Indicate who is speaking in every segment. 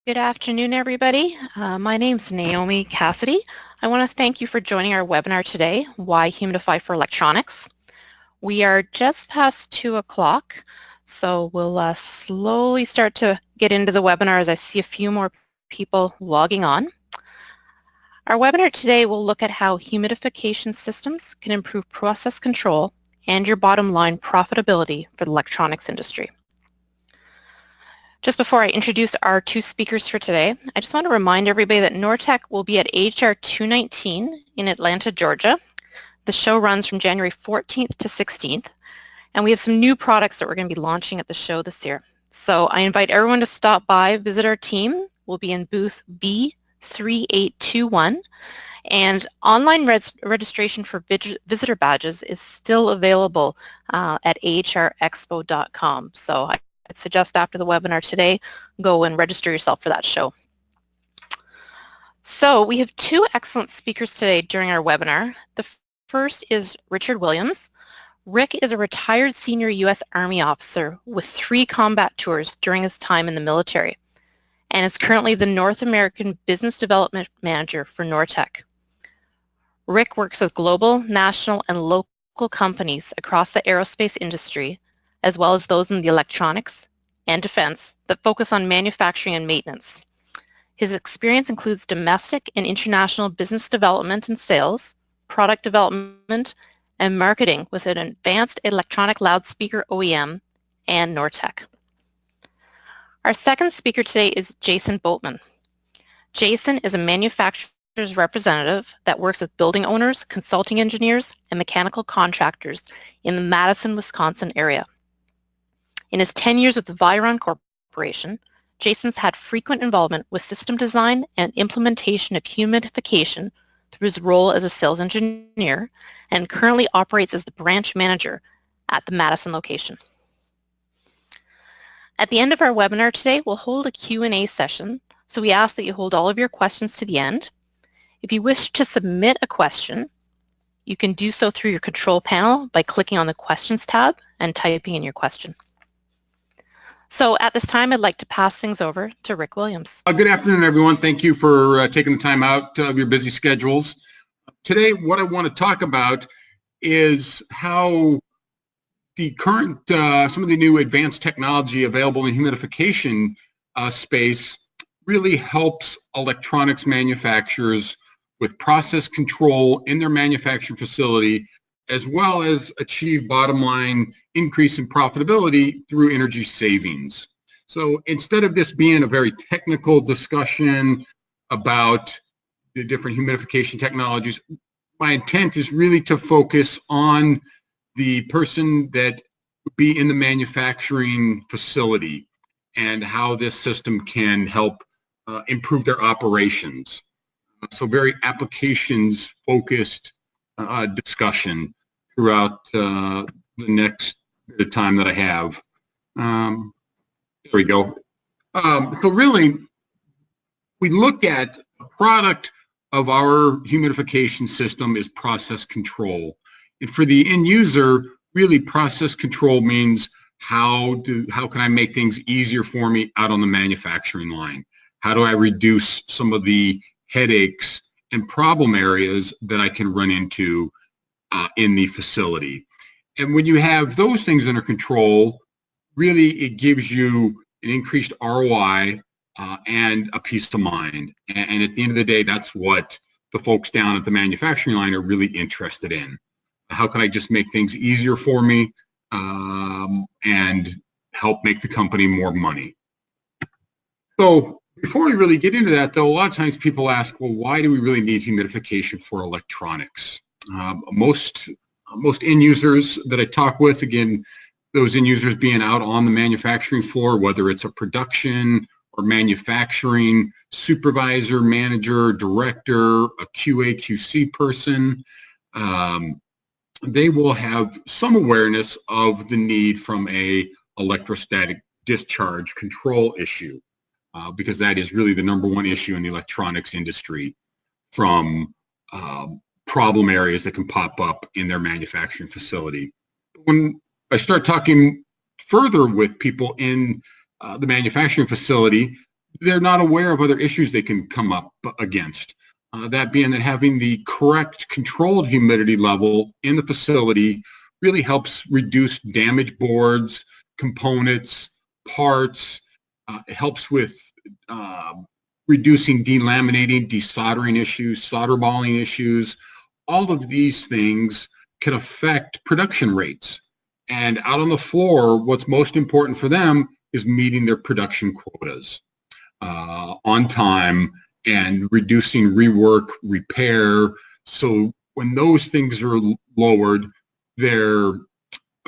Speaker 1: Good afternoon, everybody. My name's Naomi Cassidy. I want to thank you for joining our webinar today, Why Humidify for Electronics. We are just past 2 o'clock, so we'll slowly start to get into the webinar as I see a few more people logging on. Our webinar today will look at how humidification systems can improve process control and your bottom line profitability for the electronics industry. Just before I introduce our two speakers for today, I just want to remind everybody that NORTEC will be at HR 219 in Atlanta, Georgia. The show runs from January 14th to 16th, and we have some new products that we're going to be launching at the show this year. So I invite everyone to stop by, visit our team. We'll be in booth B3821, and online registration for visitor badges is still available at ahrexpo.com. So I'd suggest after the webinar today, go and register yourself for that show. So we have two excellent speakers today during our webinar. The first is Richard Williams. Rick is a retired senior U.S. Army officer with 3 combat tours during his time in the military and is currently the North American Business Development Manager for NORTEC. Rick works with global, national, and local companies across the aerospace industry, as well as those in the electronics and defense that focus on manufacturing and maintenance. His experience includes domestic and international business development and sales, product development, and marketing with an advanced electronic loudspeaker OEM and NORTEC. Our second speaker today is Jason Boatman. Jason is a manufacturer's representative that works with building owners, consulting engineers, and mechanical contractors in the Madison, Wisconsin area. In his 10 years with the Viron Corporation, Jason's had frequent involvement with system design and implementation of humidification through his role as a sales engineer and currently operates as the branch manager at the Madison location. At the end of our webinar today, we'll hold a Q&A session, so we ask that you hold all of your questions to the end. If you wish to submit a question, you can do so through your control panel by clicking on the Questions tab and typing in your question. So at this time, I'd like to pass things over to Rick Williams.
Speaker 2: Good afternoon, everyone. Thank you for taking the time out of your busy schedules. Today, what I want to talk about is how the current, some of the new advanced technology available in humidification space really helps electronics manufacturers with process control in their manufacturing facility, as well as achieve bottom line increase in profitability through energy savings. So instead of this being a very technical discussion about the different humidification technologies, my intent is really to focus on the person that would be in the manufacturing facility and how this system can help improve their operations. So very applications focused discussion throughout the next bit of time that I have. There we go. So really, we look at a product of our humidification system is process control. And for the end user, really process control means how can I make things easier for me out on the manufacturing line? How do I reduce some of the headaches and problem areas that I can run into in the facility? And when you have those things under control, really it gives you an increased ROI and a peace of mind. And at the end of the day, that's what the folks down at the manufacturing line are really interested in. How can I just make things easier for me and help make the company more money? So before we really get into that, though, a lot of times people ask, well, why do we really need humidification for electronics? Most end users that I talk with, again, those end users being out on the manufacturing floor, whether it's a production or manufacturing supervisor, manager, director, a QA, QC person, they will have some awareness of the need from a electrostatic discharge control issue, because that is really the number one issue in the electronics industry from problem areas that can pop up in their manufacturing facility. When I start talking further with people in the manufacturing facility, they're not aware of other issues they can come up against. That being that having the correct controlled humidity level in the facility really helps reduce damaged boards, components, parts. It helps with reducing delaminating, desoldering issues, solder balling issues. All of these things can affect production rates. And out on the floor, what's most important for them is meeting their production quotas on time and reducing rework, repair. So when those things are lowered, their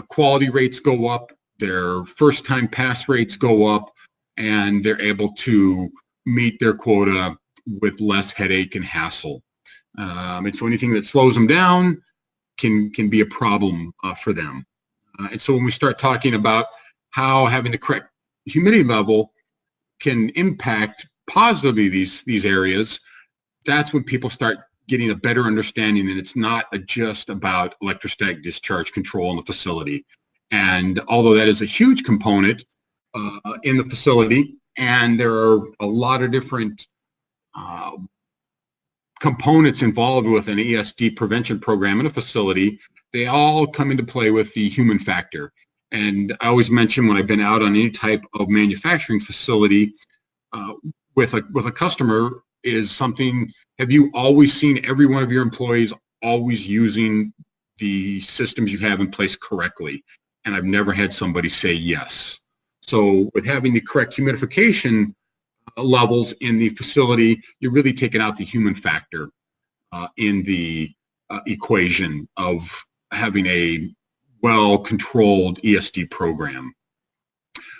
Speaker 2: quality rates go up, their first-time pass rates go up, and they're able to meet their quota with less headache and hassle. And so anything that slows them down can be a problem for them. And so when we start talking about how having the correct humidity level can impact positively these areas, that's when people start getting a better understanding that it's not just about electrostatic discharge control in the facility. And although that is a huge component in the facility, and there are a lot of different components involved with an ESD prevention program in a facility, they all come into play with the human factor. And I always mention when I've been out on any type of manufacturing facility with a customer is something, have you always seen every one of your employees always using the systems you have in place correctly? And I've never had somebody say yes. So with having the correct humidification levels in the facility, you're really taking out the human factor in the equation of having a well-controlled ESD program.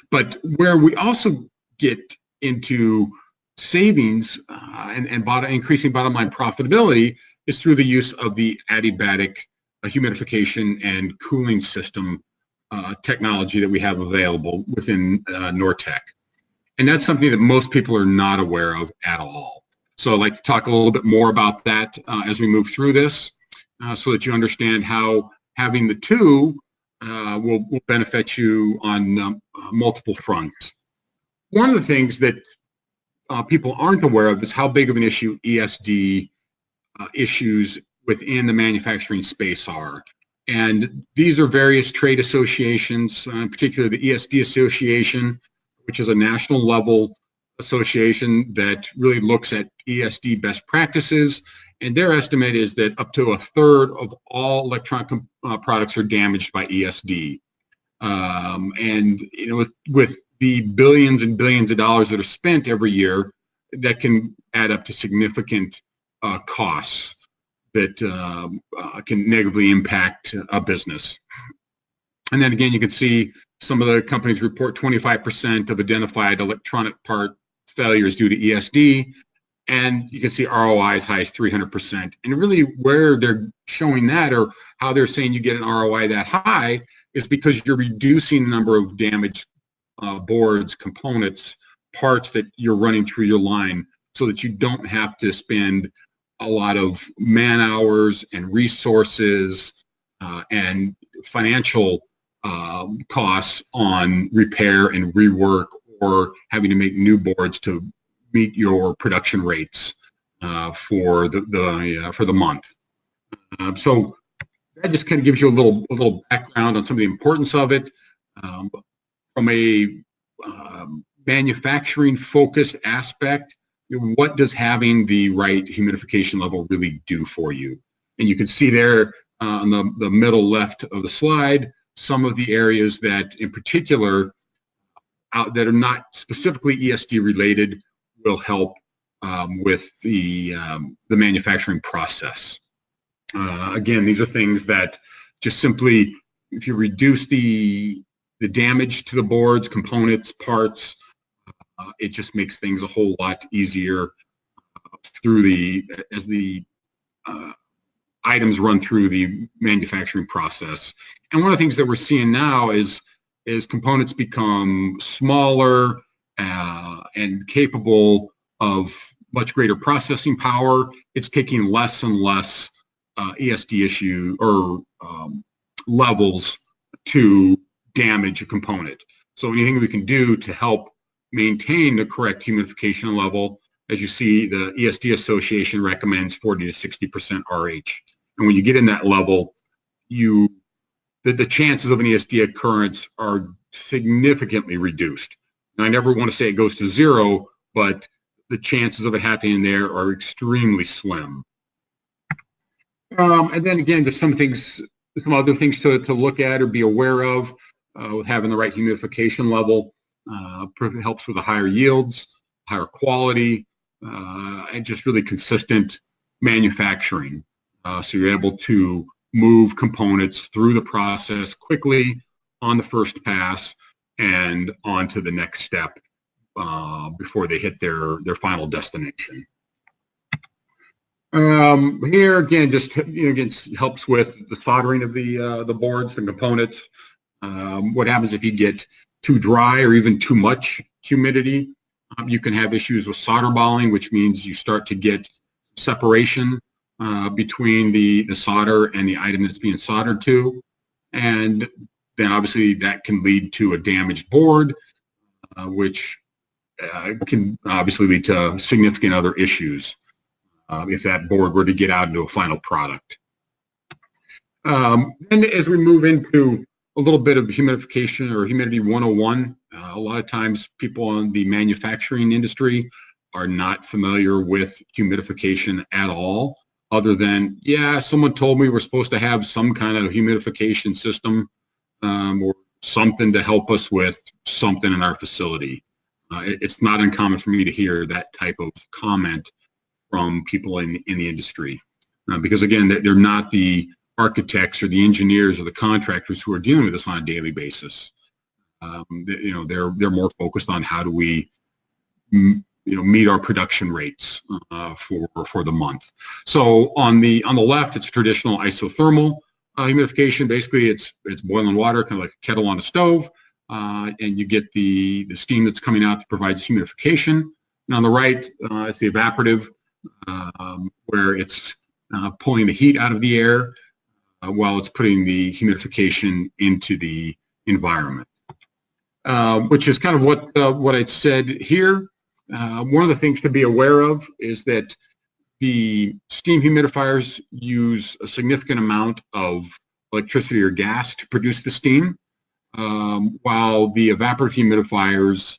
Speaker 2: But where we also get into savings and increasing bottom line profitability is through the use of the adiabatic humidification and cooling system technology that we have available within Nortec. And that's something that most people are not aware of at all. So I'd like to talk a little bit more about that as we move through this so that you understand how having the two will benefit you on multiple fronts. One of the things that people aren't aware of is how big of an issue ESD issues within the manufacturing space are. And these are various trade associations, in particular the ESD Association, which is a national level association that really looks at ESD best practices. And their estimate is that up to a third of all electronic products are damaged by ESD. And you know, with the billions and billions of dollars that are spent every year, that can add up to significant costs that can negatively impact a business. And then again, you can see some of the companies report 25% of identified electronic part failures due to ESD, and you can see ROI as high as 300%. And really where they're showing that, or how they're saying you get an ROI that high, is because you're reducing the number of damaged boards, components, parts that you're running through your line, so that you don't have to spend a lot of man hours and resources and financial costs on repair and rework, or having to make new boards to meet your production rates for the month. So that just kind of gives you a little background on some of the importance of it. From a manufacturing focused aspect, what does having the right humidification level really do for you? And you can see there on the middle left of the slide some of the areas that in particular that are not specifically ESD related will help with the manufacturing process. Again, these are things that just simply, if you reduce the damage to the boards, components, parts, it just makes things a whole lot easier as the items run through the manufacturing process. And one of the things that we're seeing now is components become smaller and capable of much greater processing power. It's taking less and less ESD issue or levels to damage a component. So anything we can do to help maintain the correct humidification level, as you see, the ESD Association recommends 40 to 60% RH. And when you get in that level, the chances of an ESD occurrence are significantly reduced. And I never want to say it goes to zero, but the chances of it happening there are extremely slim. And then again, there's some other things to look at or be aware of with having the right humidification level. Helps with the higher yields, higher quality, and just really consistent manufacturing. So you're able to move components through the process quickly on the first pass and on to the next step before they hit their final destination. Here again, just again, helps with the soldering of the boards, the components. What happens if you get too dry or even too much humidity? You can have issues with solder balling, which means you start to get separation between the solder and the item that's being soldered to, and then obviously that can lead to a damaged board, which can obviously lead to significant other issues if that board were to get out into a final product. And as we move into a little bit of humidification or humidity 101, a lot of times people in the manufacturing industry are not familiar with humidification at all, other than, yeah, someone told me we're supposed to have some kind of humidification system or something to help us with something in our facility. It's not uncommon for me to hear that type of comment from people in the industry because, again, they're not the architects or the engineers or the contractors who are dealing with this on a daily basis. They're more focused on how do we meet our production rates for the month. So on the left, it's traditional isothermal humidification. Basically, it's boiling water, kind of like a kettle on a stove, and you get the steam that's coming out that provides humidification. And on the right, it's the evaporative, where it's pulling the heat out of the air while it's putting the humidification into the environment, which is kind of what I'd said here. One of the things to be aware of is that the steam humidifiers use a significant amount of electricity or gas to produce the steam, while the evaporative humidifiers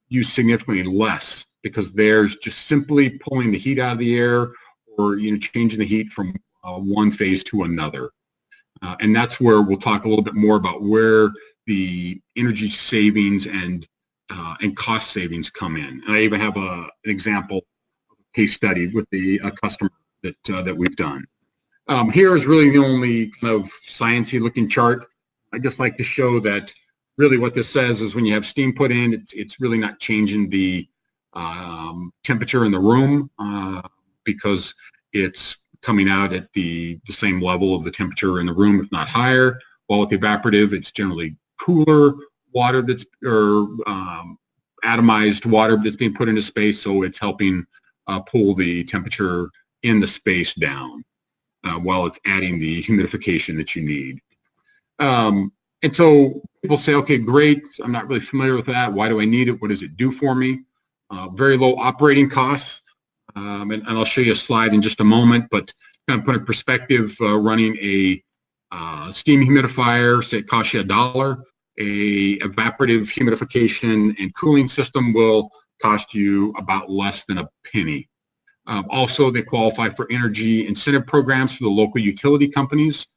Speaker 2: use significantly less because they're just simply pulling the heat out of the air or changing the heat from one phase to another. And that's where we'll talk a little bit more about where the energy savings and cost savings come in. And I even have an example case study with the customer that we've done. Here is really the only kind of sciencey looking chart. I just like to show that really what this says is when you have steam put in, it's really not changing the temperature in the room because it's coming out at the same level of the temperature in the room, if not higher. While with the evaporative, it's generally cooler water atomized water that's being put into space, so it's helping pull the temperature in the space down while it's adding the humidification that you need. And so people say, okay, great, I'm not really familiar with that. Why do I need it? What does it do for me? Very low operating costs. And I'll show you a slide in just a moment, but kind of put in perspective, running a steam humidifier, say it costs you $1. A evaporative humidification and cooling system will cost you about less than a penny. Also, they qualify for energy incentive programs for the local utility companies.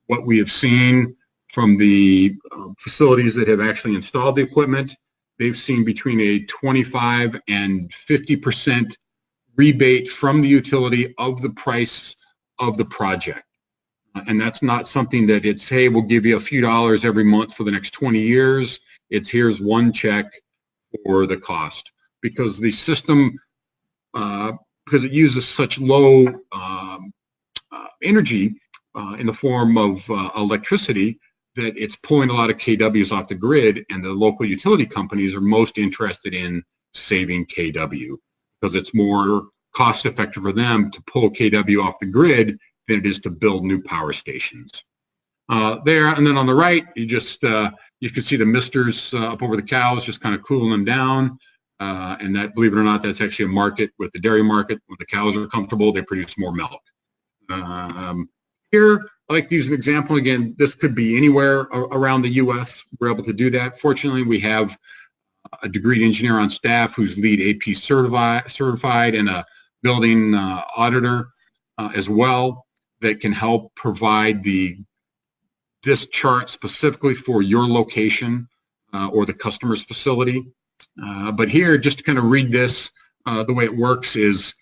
Speaker 2: What we have seen from the facilities that have actually installed the equipment, they've seen between a 25 and 50% rebate from the utility of the price of the project. And that's not something that it's, hey, we'll give you a few dollars every month for the next 20 years. It's here's one check for the cost. Because the system, because it uses such low energy in the form of electricity, that it's pulling a lot of kWs off the grid, and the local utility companies are most interested in saving kW because it's more cost effective for them to pull kW off the grid than it is to build new power stations. there. And then on the right, you can see the misters up over the cows, just kind of cooling them down. And that, believe it or not, that's actually a market with the dairy market. When the cows are comfortable, they produce more milk. Here, I like to use an example. Again, this could be anywhere around the U.S. We're able to do that. Fortunately, we have a degreed engineer on staff who's LEED AP certified and a building auditor as well that can help provide this chart specifically for your location or the customer's facility. But here, just to kind of read this, the way it works is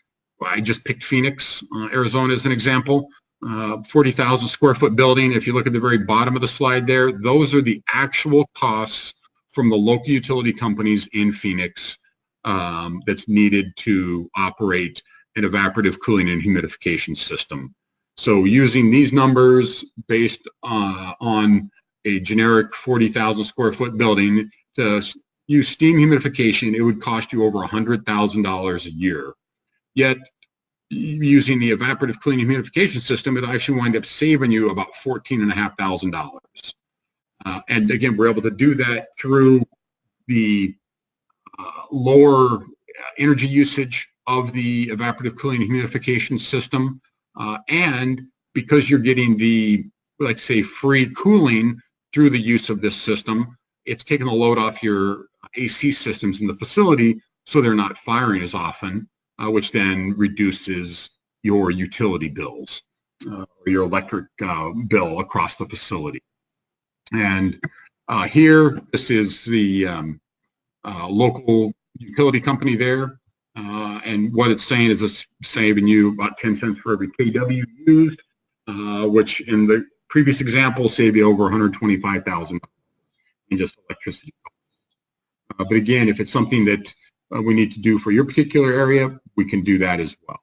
Speaker 2: I just picked Phoenix, Arizona as an example. 40,000 square foot building. If you look at the very bottom of the slide there, those are the actual costs from the local utility companies in Phoenix that's needed to operate an evaporative cooling and humidification system. So using these numbers based on a generic 40,000 square foot building to use steam humidification, it would cost you over $100,000 a year. Yet using the evaporative cooling humidification system, it actually wind up saving you about $14,500. And again, we're able to do that through the lower energy usage of the evaporative cooling and humidification system. And because you're getting the, let's say, free cooling through the use of this system, it's taking the load off your AC systems in the facility so they're not firing as often, which then reduces your utility bills or your electric bill across the facility. And here, this is the local utility company there. And what it's saying is it's saving you about 10 cents for every kW used, which in the previous example saved you over $125,000 in just electricity costs. But again, if it's something that we need to do for your particular area, we can do that as well.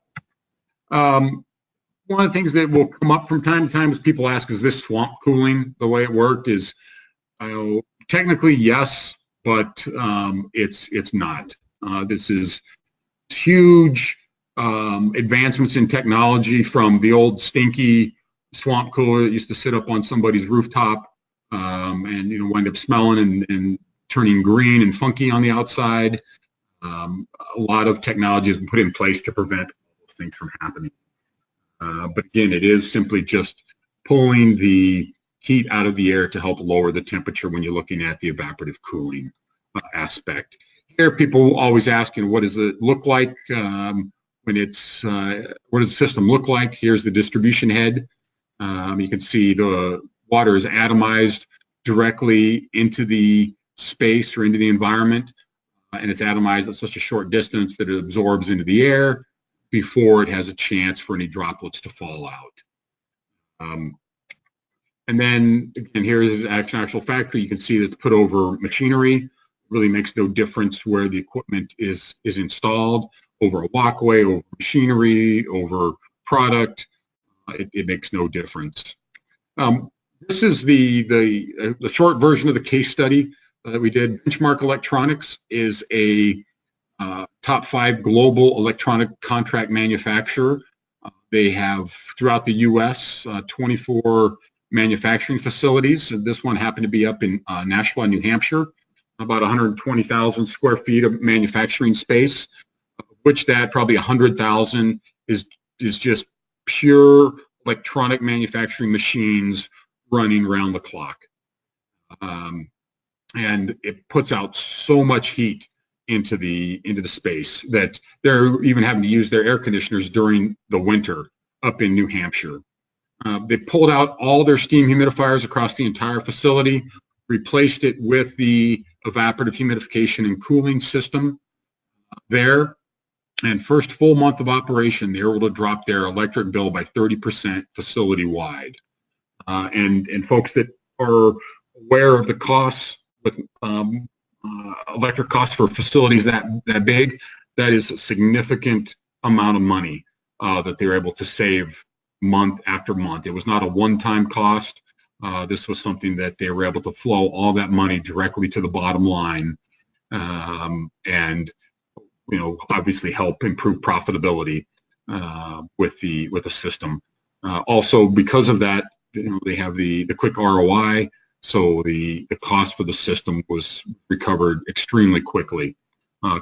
Speaker 2: One of the things that will come up from time to time is people ask, is this swamp cooling? The way it worked is technically yes, but it's not. This is huge advancements in technology from the old stinky swamp cooler that used to sit up on somebody's rooftop and wind up smelling and turning green and funky on the outside. A lot of technology has been put in place to prevent those things from happening. But again, it is simply just pulling the heat out of the air to help lower the temperature when you're looking at the evaporative cooling aspect. Here, people always ask, what does it look like when it's, what does the system look like? Here's the distribution head. You can see the water is atomized directly into the space or into the environment, and it's atomized at such a short distance that it absorbs into the air before it has a chance for any droplets to fall out. And then, again, here's an actual factory. You can see that it's put over machinery. Really makes no difference where the equipment is installed, over a walkway, over machinery, over product. It makes no difference. This is the short version of the case study that we did. Benchmark Electronics is a top 5 global electronic contract manufacturer. They have, throughout the U.S., 24 manufacturing facilities. This one happened to be up in Nashua, New Hampshire, about 120,000 square feet of manufacturing space, which that probably 100,000 is just pure electronic manufacturing machines running around the clock. And it puts out so much heat into the space that they're even having to use their air conditioners during the winter up in New Hampshire. They pulled out all their steam humidifiers across the entire facility, replaced it with the evaporative humidification and cooling system there. And first full month of operation, they were able to drop their electric bill by 30% facility-wide. And folks that are aware of the costs, with electric costs for facilities that big, that is a significant amount of money that they're able to save month after month. It was not a one-time cost. This was something that they were able to flow all that money directly to the bottom line, and obviously help improve profitability with the system. Also, because of that, they have the quick ROI, so the cost for the system was recovered extremely quickly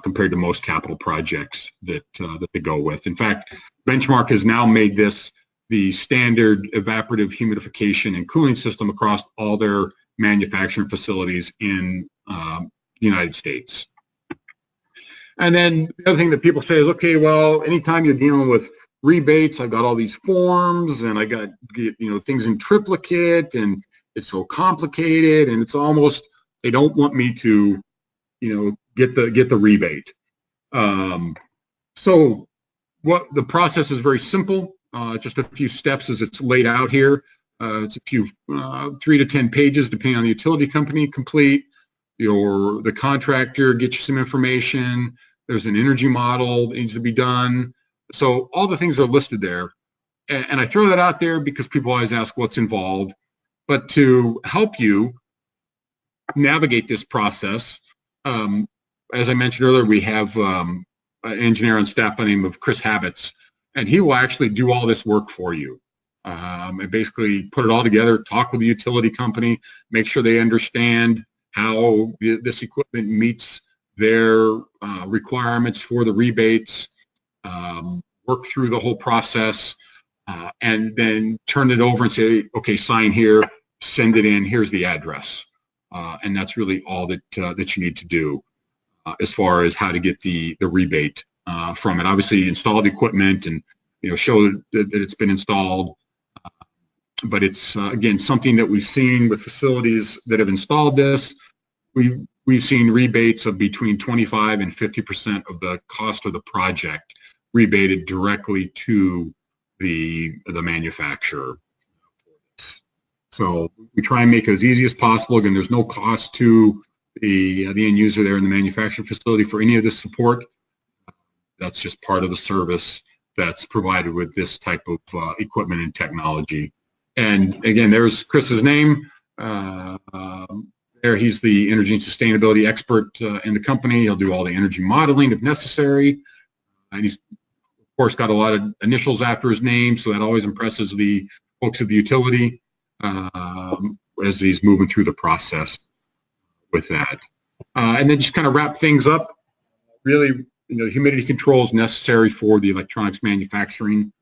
Speaker 2: compared to most capital projects that they go with. In fact, Benchmark has now made this the standard evaporative humidification and cooling system across all their manufacturing facilities in the United States. And then the other thing that people say is, okay, well, anytime you're dealing with rebates, I've got all these forms and I got, things in triplicate and it's so complicated and it's almost, they don't want me to, get the rebate. So what the process is very simple, just a few steps as it's laid out here. It's a few 3 to 10 pages depending on the utility company complete. The contractor gets you some information. There's an energy model that needs to be done. So all the things are listed there. And I throw that out there because people always ask what's involved. But to help you navigate this process, as I mentioned earlier, we have an engineer on staff by the name of Chris Habits, and he will actually do all this work for you. And basically put it all together, talk with the utility company, make sure they understand how this equipment meets their requirements for the rebates, work through the whole process, and then turn it over and say, okay, sign here, send it in, here's the address. And that's really all that you need to do as far as how to get the rebate from it. Obviously, install the equipment and show that it's been installed. But it's, again, something that we've seen with facilities that have installed this. We've seen rebates of between 25 and 50% of the cost of the project rebated directly to the manufacturer. So we try and make it as easy as possible. Again, there's no cost to the end user there in the manufacturing facility for any of this support. That's just part of the service that's provided with this type of equipment and technology. And again, there's Chris's name. There, he's the energy and sustainability expert in the company. He'll do all the energy modeling if necessary. And he's, of course, got a lot of initials after his name, so that always impresses the folks at the utility as he's moving through the process with that. And then just kind of wrap things up. Really, humidity control is necessary for the electronics manufacturing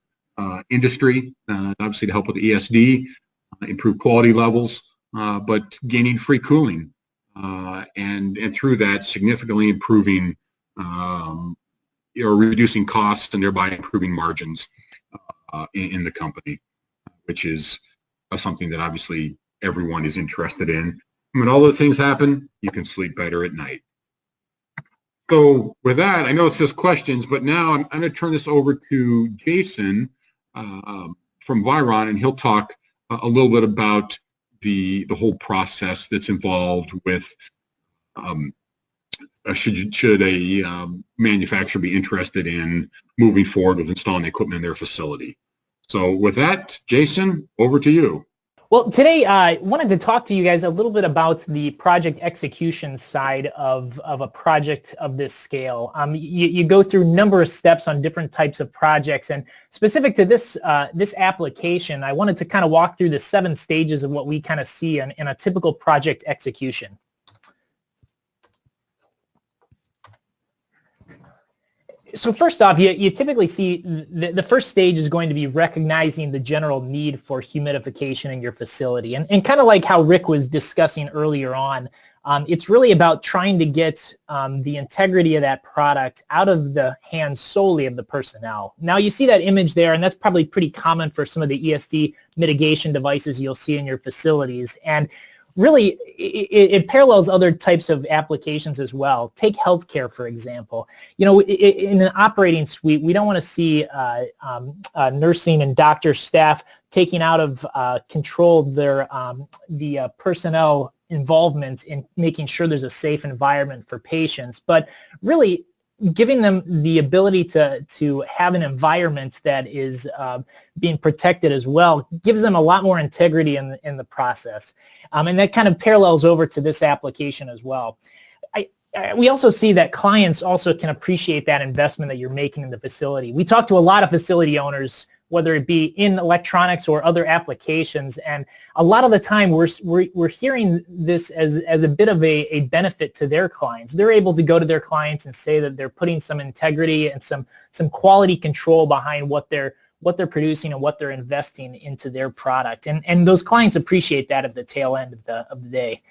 Speaker 2: industry, obviously to help with the ESD, improve quality levels, but gaining free cooling, and through that significantly improving or reducing costs and thereby improving margins in the company, which is something that obviously everyone is interested in. When all those things happen, you can sleep better at night. So with that, I know it's just questions, but now I'm going to turn this over to Jason from Viron, and he'll talk a little bit about the whole process that's involved with should a manufacturer be interested in moving forward with installing equipment in their facility. So with that, Jason, over to you.
Speaker 3: Well, today I wanted to talk to you guys a little bit about the project execution side of a project of this scale. You go through a number of steps on different types of projects, and specific to this this application, I wanted to kind of walk through the 7 stages of what we kind of see in a typical project execution. So first off, you typically see the first stage is going to be recognizing the general need for humidification in your facility. And kind of like how Rick was discussing earlier on, it's really about trying to get the integrity of that product out of the hands solely of the personnel. Now you see that image there, and that's probably pretty common for some of the ESD mitigation devices you'll see in your facilities. And really, it parallels other types of applications as well. Take healthcare, for example. In an operating suite, we don't want to see nursing and doctor staff taking out of control the personnel involvement in making sure there's a safe environment for patients, but really giving them the ability to have an environment that is being protected as well gives them a lot more integrity in the process. And that kind of parallels over to this application as well. We also see that clients also can appreciate that investment that you're making in the facility. We talk to a lot of facility owners whether it be in electronics or other applications. And a lot of the time we're hearing this as a bit of a benefit to their clients. They're able to go to their clients and say that they're putting some integrity and some quality control behind what they're producing and what they're investing into their product. And those clients appreciate that at the tail end of the day.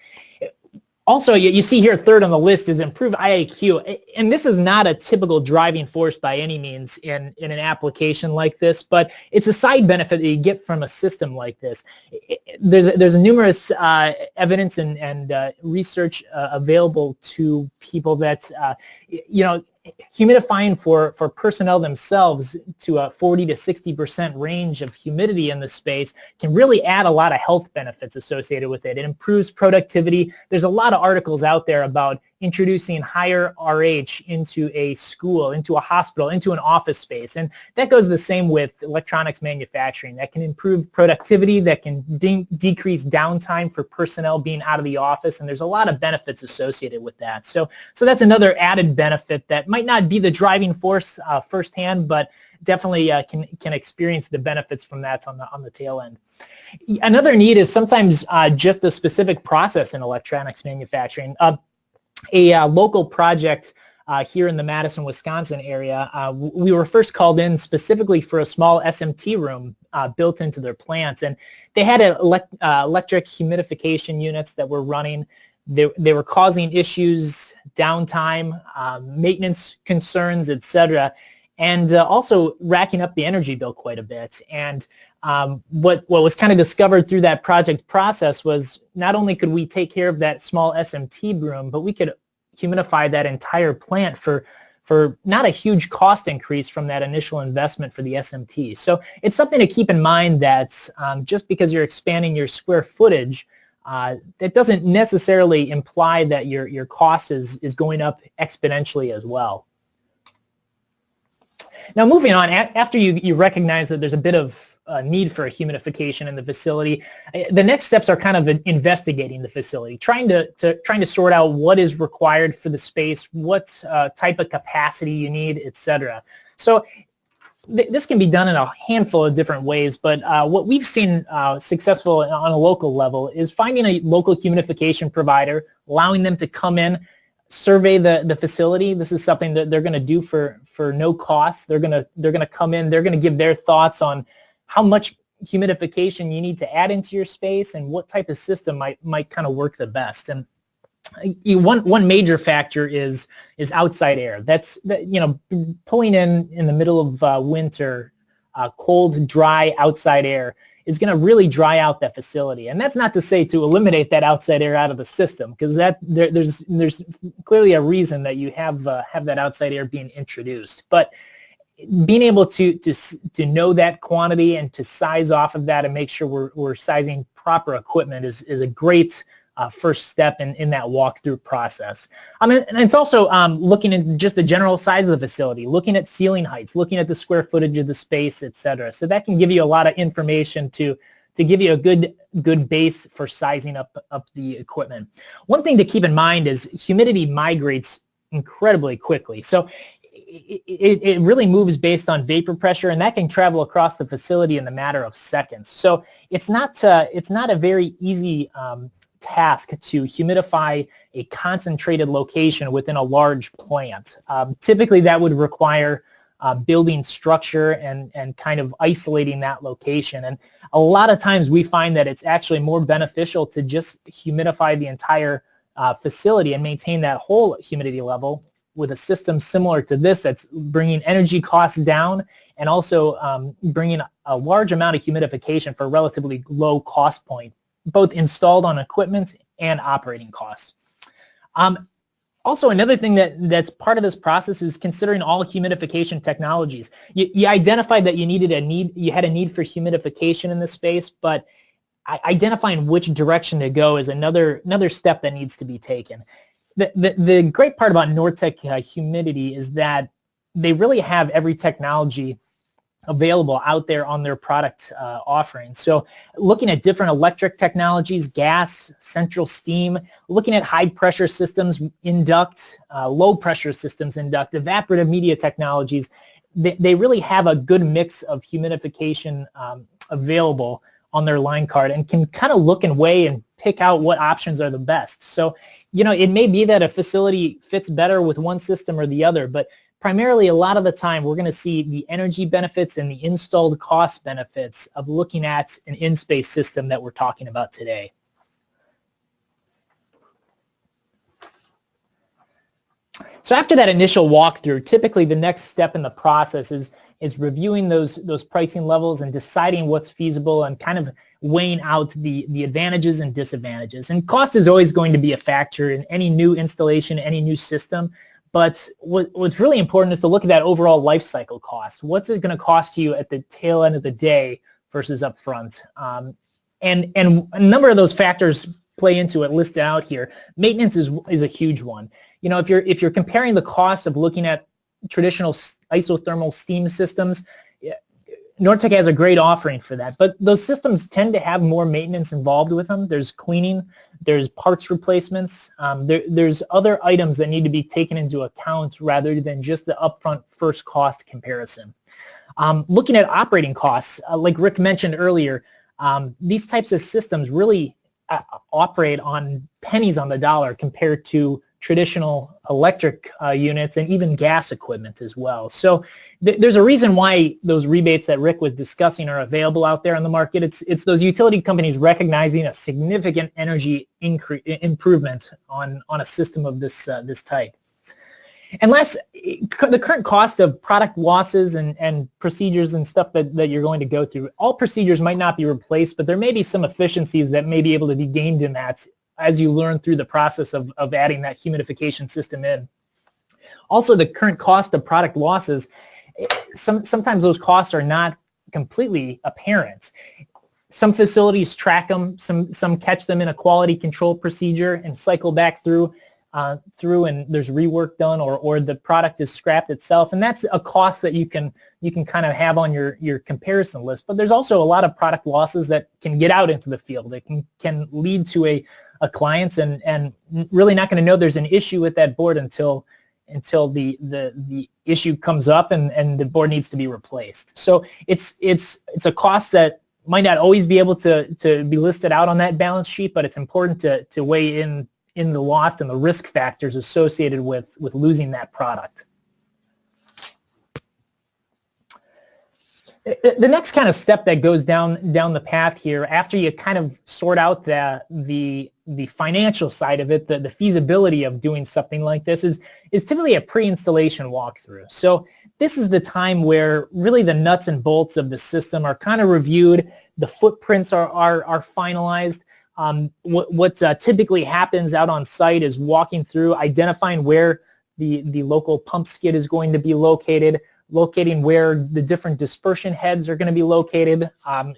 Speaker 3: Also, you see here third on the list is improved IAQ, and this is not a typical driving force by any means in an application like this, but it's a side benefit that you get from a system like this. There's numerous evidence and research available to people that humidifying for personnel themselves to a 40 to 60% range of humidity in the space can really add a lot of health benefits associated with it. It improves productivity. There's a lot of articles out there about introducing higher RH into a school, into a hospital, into an office space. And that goes the same with electronics manufacturing. That can improve productivity, that can decrease downtime for personnel being out of the office, and there's a lot of benefits associated with that. So that's another added benefit that might not be the driving force firsthand, but definitely can experience the benefits from that on the tail end. Another need is sometimes just a specific process in electronics manufacturing. A local project here in the Madison, Wisconsin area, we were first called in specifically for a small SMT room built into their plants, and they had electric humidification units that were running. They were causing issues, downtime, maintenance concerns, etc., and also racking up the energy bill quite a bit. And what was kind of discovered through that project process was not only could we take care of that small SMT room, but we could humidify that entire plant for not a huge cost increase from that initial investment for the SMT. So it's something to keep in mind that just because you're expanding your square footage, that doesn't necessarily imply that your cost is going up exponentially as well. Now moving on, after you recognize that there's a bit of need for a humidification in the facility, the next steps are kind of investigating the facility, trying to sort out what is required for the space, what type of capacity you need, etc. So this can be done in a handful of different ways, but what we've seen successful on a local level is finding a local humidification provider, allowing them to come in, survey the facility. This is something that they're going to do for no cost. They're going to come in, they're going to give their thoughts on how much humidification you need to add into your space and what type of system might kind of work the best. And one major factor is outside air. That's pulling in the middle of winter, cold, dry outside air is going to really dry out that facility. And that's not to say to eliminate that outside air out of the system, because there's clearly a reason that you have that outside air being introduced. But being able to know that quantity and to size off of that and make sure we're sizing proper equipment is a great first step in that walkthrough process. And it's also looking at just the general size of the facility, looking at ceiling heights, looking at the square footage of the space, etc. So that can give you a lot of information to give you a good base for sizing up the equipment. One thing to keep in mind is humidity migrates incredibly quickly. So it really moves based on vapor pressure, and that can travel across the facility in the matter of seconds. So it's not a very easy task to humidify a concentrated location within a large plant. Typically that would require building structure and kind of isolating that location. And a lot of times we find that it's actually more beneficial to just humidify the entire facility and maintain that whole humidity level with a system similar to this that's bringing energy costs down and also bringing a large amount of humidification for a relatively low cost point, both installed on equipment and operating costs. Also, another thing that's part of this process is considering all humidification technologies. You identified that you had a need for humidification in this space, but identifying which direction to go is another step that needs to be taken. The great part about Nortec Humidity is that they really have every technology available out there on their product offerings. So looking at different electric technologies, gas, central steam, looking at high pressure systems, induct, low pressure systems, induct, evaporative media technologies, they really have a good mix of humidification available on their line card and can kind of look and weigh and pick out what options are the best. So, it may be that a facility fits better with one system or the other, but primarily a lot of the time we're going to see the energy benefits and the installed cost benefits of looking at an in-space system that we're talking about today. So after that initial walkthrough, typically the next step in the process is reviewing those pricing levels and deciding what's feasible and kind of weighing out the advantages and disadvantages. And cost is always going to be a factor in any new installation, any new system. But what's really important is to look at that overall life cycle cost. What's it going to cost you at the tail end of the day versus up front? And a number of those factors play into it listed out here. Maintenance is a huge one. If you're comparing the cost of looking at traditional isothermal steam systems, Nortech has a great offering for that, but those systems tend to have more maintenance involved with them. There's cleaning, there's parts replacements, there's other items that need to be taken into account rather than just the upfront first cost comparison. Looking at operating costs, like Rick mentioned earlier, these types of systems really operate on pennies on the dollar compared to traditional electric units and even gas equipment as well. So there's a reason why those rebates that Rick was discussing are available out there on the market. It's those utility companies recognizing a significant energy improvement on a system of this type. And last, the current cost of product losses and procedures and stuff that you're going to go through, all procedures might not be replaced, but there may be some efficiencies that may be able to be gained in that as you learn through the process of adding that humidification system in. Also, the current cost of product losses, sometimes those costs are not completely apparent. Some facilities track them, some catch them in a quality control procedure and cycle back through and there's rework done or the product is scrapped itself, and that's a cost that you can kind of have on your comparison list. But there's also a lot of product losses that can get out into the field. It can lead to a client's and really not going to know there's an issue with that board until the issue comes up and the board needs to be replaced. So it's a cost that might not always be able to be listed out on that balance sheet, but it's important to weigh in the loss and the risk factors associated with losing that product. The next kind of step that goes down the path here, after you kind of sort out the financial side of it, the feasibility of doing something like this is typically a pre-installation walkthrough. So this is the time where really the nuts and bolts of the system are kind of reviewed, the footprints are finalized. What typically happens out on site is walking through, identifying where the local pump skid is going to be locating where the different dispersion heads are going to be located.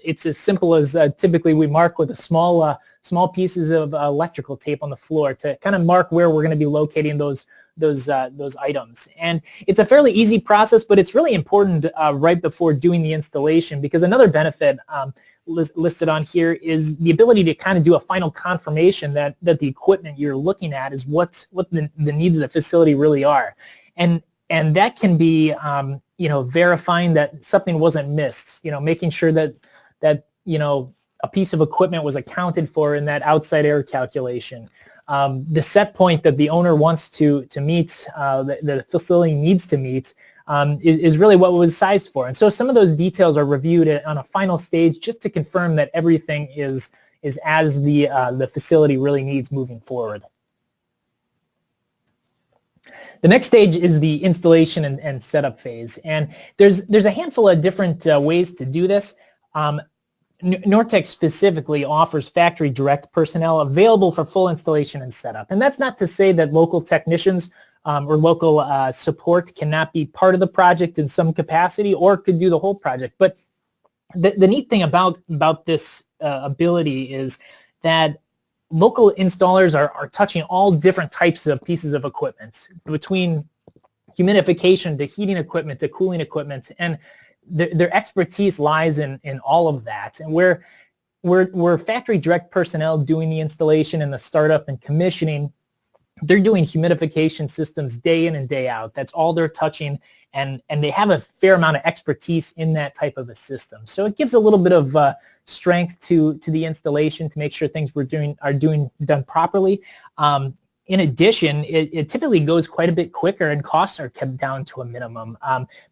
Speaker 3: It's as simple as typically we mark with a small pieces of electrical tape on the floor to kind of mark where we're going to be locating those items. And it's a fairly easy process, but it's really important right before doing the installation, because another benefit listed on here is the ability to kind of do a final confirmation that the equipment you're looking at is what the needs of the facility really are. And that can be, verifying that something wasn't missed, making sure that a piece of equipment was accounted for in that outside air calculation. The set point that the owner wants to meet, the facility needs to meet, is really what was sized for. And so some of those details are reviewed on a final stage just to confirm that everything is as the facility really needs moving forward. The next stage is the installation and setup phase, and there's a handful of different ways to do this. Nortech specifically offers factory direct personnel available for full installation and setup, and that's not to say that local technicians or local support cannot be part of the project in some capacity or could do the whole project. But the neat thing about this ability is that local installers are touching all different types of pieces of equipment, between humidification to heating equipment to cooling equipment, and their expertise lies in all of that. And where factory direct personnel doing the installation and the startup and commissioning, they're doing humidification systems day in and day out. That's all they're touching, and they have a fair amount of expertise in that type of a system. So it gives a little bit of strength to the installation to make sure things are done properly. In addition, it typically goes quite a bit quicker, and costs are kept down to a minimum.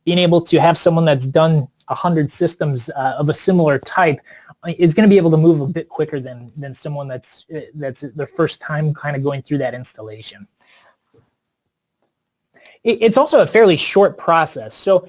Speaker 3: Being able to have someone that's done 100 systems of a similar type is going to be able to move a bit quicker than someone that's their first time kind of going through that installation. It's also a fairly short process. So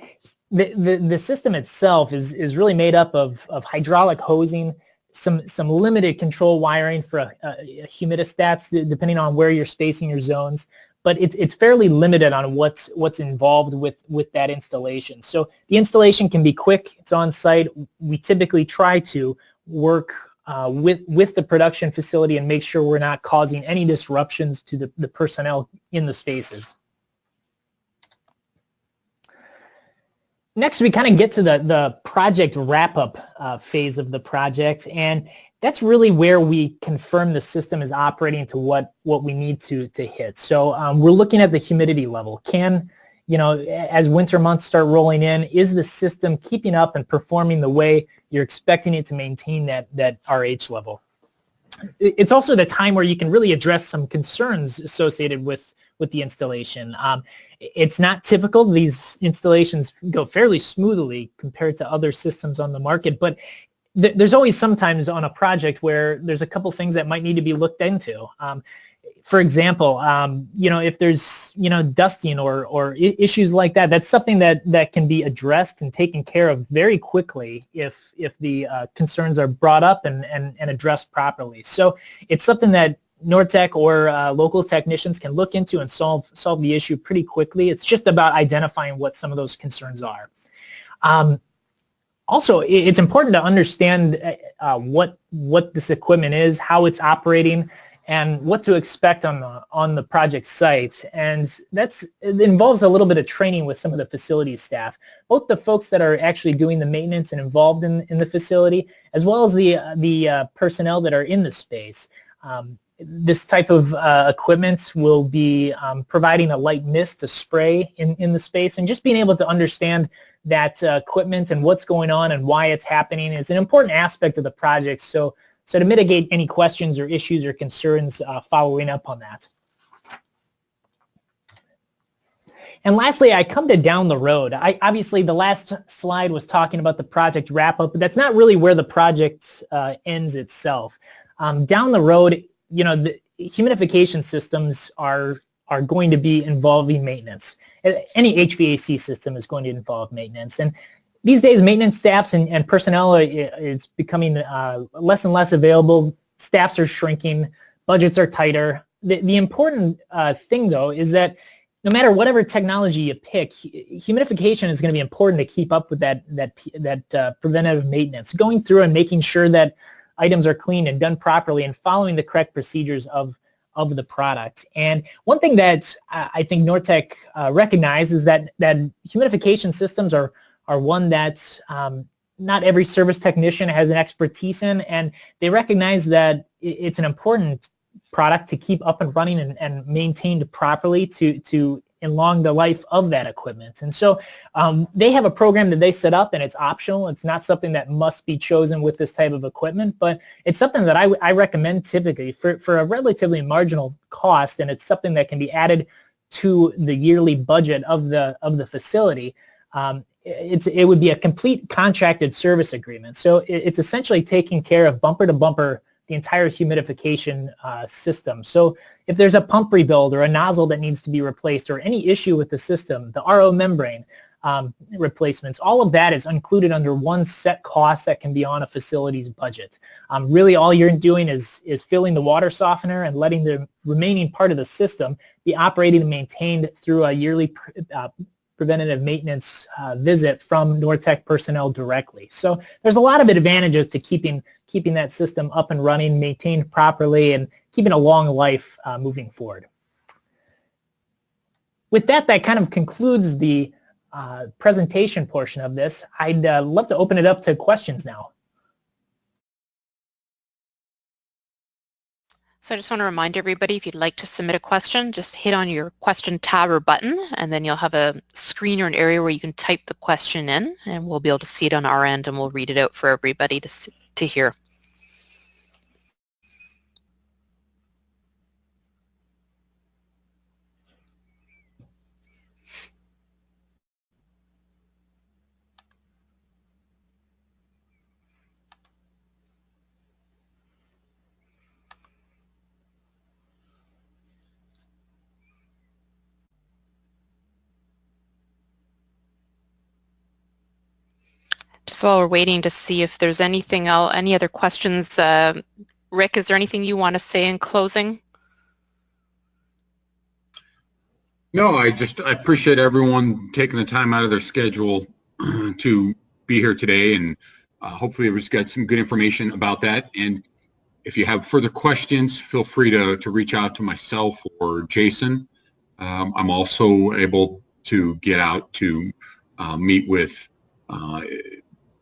Speaker 3: the system itself is really made up of hydraulic hosing, some limited control wiring for humidistats, depending on where you're spacing your zones, but it's fairly limited on what's involved with that installation. So the installation can be quick. It's on site. We typically try to work with the production facility and make sure we're not causing any disruptions to the personnel in the spaces. Next, we kind of get to the project wrap-up phase of the project, and that's really where we confirm the system is operating to what we need to hit. So we're looking at the humidity level. As winter months start rolling in, is the system keeping up and performing the way you're expecting it to maintain that RH level? It's also the time where you can really address some concerns associated with the installation. It's not typical. These installations go fairly smoothly compared to other systems on the market, but there's always sometimes on a project where there's a couple things that might need to be looked into. For example, if there's, dusting or issues like that, that's something that can be addressed and taken care of very quickly if the concerns are brought up and addressed properly. So it's something that Nortec or local technicians can look into and solve the issue pretty quickly. It's just about identifying what some of those concerns are. Also, it's important to understand what this equipment is, how it's operating, and what to expect on the project site. And it involves a little bit of training with some of the facilities staff, both the folks that are actually doing the maintenance and involved in the facility, as well as the personnel that are in the space. This type of equipment will be providing a light mist to spray in the space, and just being able to understand that equipment and what's going on and why it's happening is an important aspect of the project. So to mitigate any questions or issues or concerns following up on that. And lastly, I come to down the road. Obviously, the last slide was talking about the project wrap-up, but that's not really where the project ends itself. Down the road, the humidification systems are going to be involving maintenance. Any HVAC system is going to involve maintenance. And these days, maintenance staffs and personnel is becoming less and less available. Staffs are shrinking. Budgets are tighter. The important thing, though, is that no matter whatever technology you pick, humidification is going to be important to keep up with that preventative maintenance, going through and making sure that items are cleaned and done properly and following the correct procedures of the product. And one thing that I think Nortec recognizes that humidification systems are one that not every service technician has an expertise in, and they recognize that it's an important product to keep up and running and maintained properly to along the life of that equipment. And so they have a program that they set up, and it's optional. It's not something that must be chosen with this type of equipment, but it's something that I recommend typically for a relatively marginal cost, and it's something that can be added to the yearly budget of the facility. It would be a complete contracted service agreement. So it's essentially taking care of bumper to bumper the entire humidification system. So if there's a pump rebuild or a nozzle that needs to be replaced or any issue with the system, the RO membrane replacements, all of that is included under one set cost that can be on a facility's budget. Really all you're doing is filling the water softener and letting the remaining part of the system be operated and maintained through a yearly preventative maintenance visit from Nortec personnel directly. So there's a lot of advantages to keeping that system up and running, maintained properly, and keeping a long life moving forward. With that kind of concludes the presentation portion of this. I'd love to open it up to questions now.
Speaker 1: So I just want to remind everybody, if you'd like to submit a question, just hit on your question tab or button, and then you'll have a screen or an area where you can type the question in, and we'll be able to see it on our end, and we'll read it out for everybody to hear. Just while we're waiting to see if there's anything else, any other questions, Rick, is there anything you want to say in closing?
Speaker 2: No, I appreciate everyone taking the time out of their schedule to be here today, and hopefully we've got some good information about that. And if you have further questions, feel free to reach out to myself or Jason. I'm also able to get out to meet with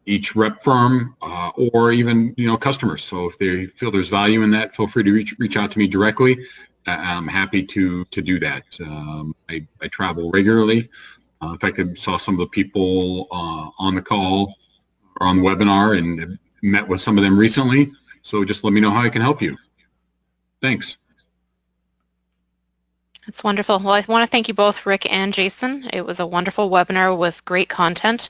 Speaker 2: each rep firm or even customers. So if they feel there's value in that, feel free to reach out to me directly. I'm happy to do that. I travel regularly. In fact, I saw some of the people on the call or on the webinar and met with some of them recently. So just let me know how I can help you. Thanks.
Speaker 1: That's wonderful. Well, I want to thank you both, Rick and Jason. It was a wonderful webinar with great content.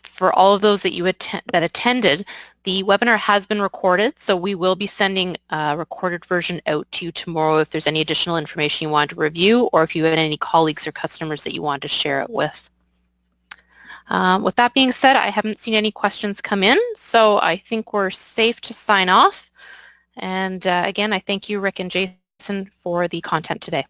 Speaker 1: For all of those that that attended, the webinar has been recorded, so we will be sending a recorded version out to you tomorrow if there's any additional information you want to review, or if you had any colleagues or customers that you want to share it with. With that being said, I haven't seen any questions come in, so I think we're safe to sign off. And again, I thank you, Rick and Jason, for the content today.